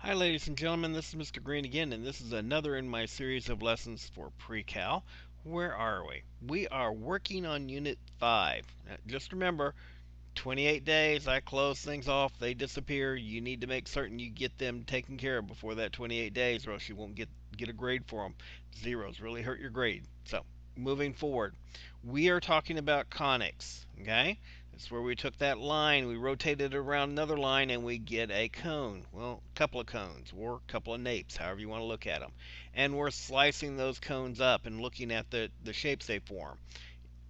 Hi ladies and gentlemen, this is Mr. Green again, and this is another in my series of lessons for pre-cal. Where are we? We are working on Unit 5. Now, just remember, 28 days, I close things off, they disappear. You need to make certain you get them taken care of before that 28 days, or else you won't get a grade for them. Zeros really hurt your grade. So, moving forward, we are talking about conics, okay? That's where we took that line, we rotated it around another line, and we get a cone. Well, a couple of cones, or a couple of napes, however you want to look at them. And we're slicing those cones up and looking at the shapes they form.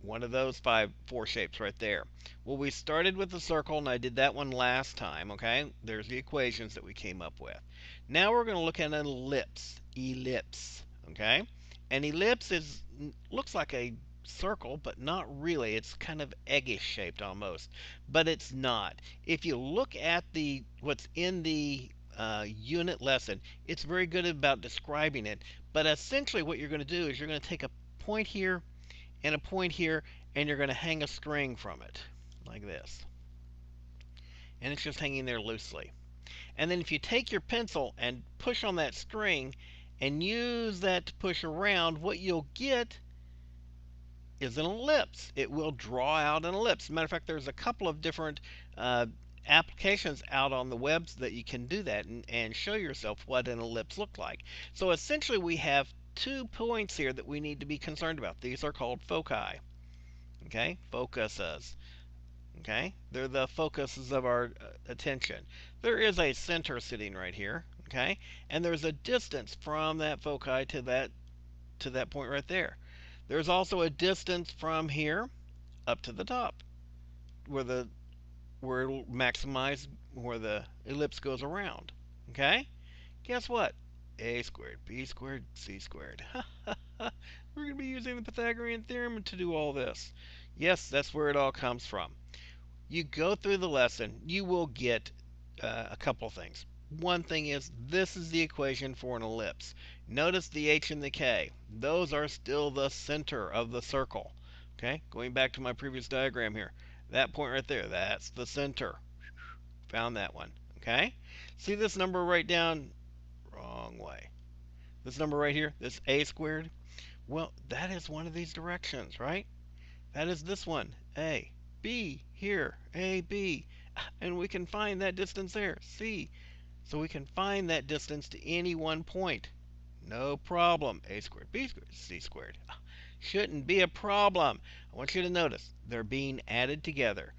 One of those four shapes right there. Well, we started with the circle, and I did that one last time, okay? There's the equations that we came up with. Now we're going to look at an ellipse. Ellipse, okay? An ellipse looks like a circle, but not really. It's kind of eggish shaped almost, but it's not. If you look at what's in the unit lesson, it's very good about describing it. But essentially, what you're going to do is you're going to take a point here and a point here, and you're going to hang a string from it like this, and it's just hanging there loosely. And then if you take your pencil and push on that string and use that to push around, what you'll get is an ellipse. It will draw out an ellipse. As a matter of fact, there's a couple of different applications out on the web that you can do that and show yourself what an ellipse looks like. So essentially we have 2 points here that we need to be concerned about. These are called foci. Okay, focuses. Okay, they're the focuses of our attention. There is a center sitting right here. Okay, and there's a distance from that foci to that point right there. There's also a distance from here up to the top where it'll maximize where the ellipse goes around. Okay, guess what? A squared, b squared, c squared. We're going to be using the Pythagorean theorem to do all this. Yes, that's where it all comes from. You go through the lesson, you will get a couple things. One thing is, this is the equation for an ellipse. Notice the h and the k. Those are still the center of the circle. Okay, going back to my previous diagram here. That point right there, that's the center. Found that one. Okay, see this number right down? Wrong way. This number right here, this a squared, well, that is one of these directions, right? That is this one, A. B, here, A, B. And we can find that distance there, C. So we can find that distance to any one point. No problem. A squared, B squared, C squared. Shouldn't be a problem. I want you to notice they're being added together.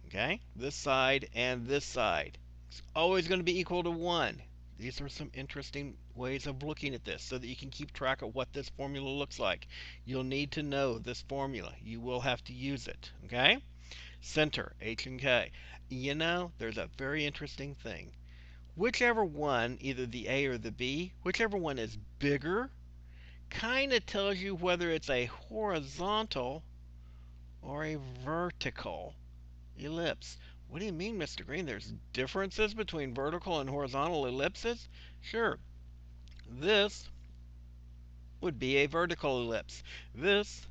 Okay? This side and this side. It's always going to be equal to 1. These are some interesting ways of looking at this so that you can keep track of what this formula looks like. You'll need to know this formula. You will have to use it. Okay? Center, H and K. You know, there's a very interesting thing. Whichever one, either the A or the B, whichever one is bigger, kind of tells you whether it's a horizontal or a vertical ellipse. What do you mean, Mr. Green? There's differences between vertical and horizontal ellipses? Sure. This would be a vertical ellipse. This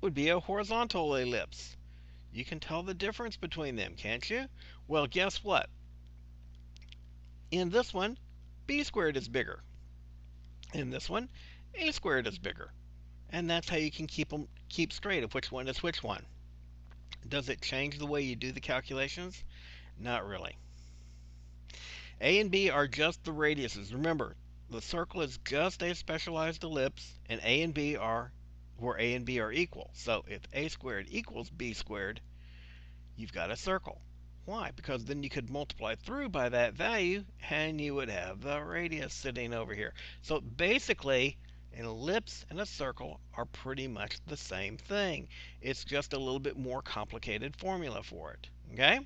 would be a horizontal ellipse. You can tell the difference between them, can't you? Well, guess what? In this one, b squared is bigger. In this one, a squared is bigger. And that's how you can keep straight of which one is which one. Does it change the way you do the calculations? Not really. A and B are just the radiuses. Remember, the circle is just a specialized ellipse, and A and B are where A and B are equal. So if a squared equals b squared, you've got a circle. Why? Because then you could multiply through by that value, and you would have the radius sitting over here. So basically, an ellipse and a circle are pretty much the same thing. It's just a little bit more complicated formula for it. Okay?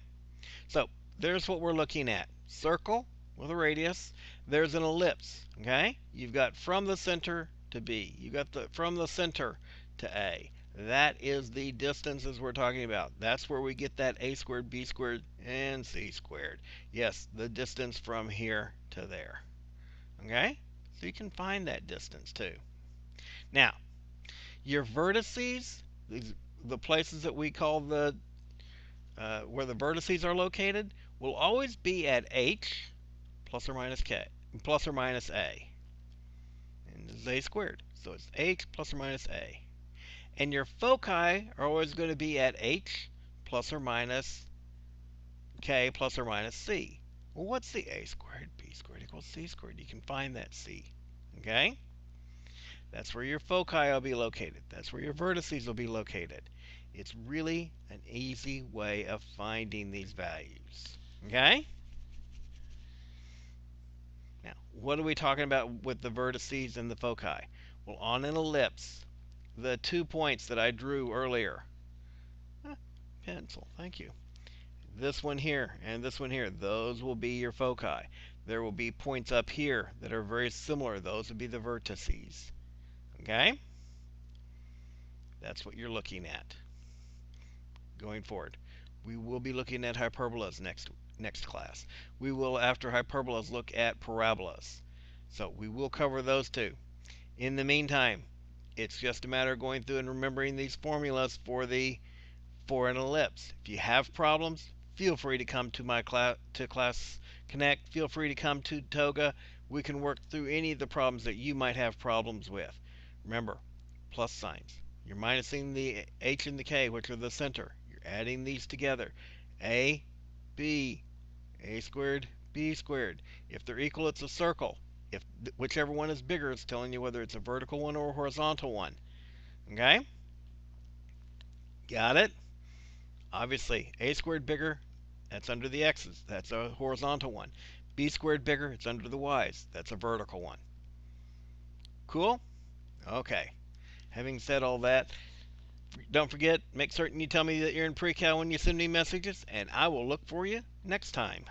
So there's what we're looking at. Circle with a radius. There's an ellipse. Okay? You've got from the center to B. You've got from the center to A. That is the distances we're talking about. That's where we get that a squared, b squared, and c squared. Yes, the distance from here to there. Okay? So you can find that distance too. Now, your vertices, the places that we call where the vertices are located, will always be at h plus or minus k, plus or minus a. And this is a squared, so it's h plus or minus a. And your foci are always going to be at h plus or minus k plus or minus c. Well, what's the a squared? B squared equals c squared. You can find that c. Okay? That's where your foci will be located. That's where your vertices will be located. It's really an easy way of finding these values. Okay? Now, what are we talking about with the vertices and the foci? Well, on an ellipse, the 2 points that I drew earlier. Pencil, thank you. This one here and this one here, those will be your foci. There will be points up here that are very similar. Those would be the vertices. Okay? That's what you're looking at going forward. We will be looking at hyperbolas next class. We will, after hyperbolas, look at parabolas. So we will cover those too. In the meantime, it's just a matter of going through and remembering these formulas for an ellipse. If you have problems, feel free to come to my Class Connect. Feel free to come to Toga. We can work through any of the problems that you might have problems with. Remember, plus signs. You're minusing the h and the k, which are the center. You're adding these together. A, b, a squared, b squared. If they're equal, it's a circle. If whichever one is bigger, it's telling you whether it's a vertical one or a horizontal one. Okay? Got it? Obviously, a squared bigger, that's under the x's. That's a horizontal one. B squared bigger, it's under the y's. That's a vertical one. Cool? Okay. Having said all that, don't forget, make certain you tell me that you're in pre-cal when you send me messages, and I will look for you next time.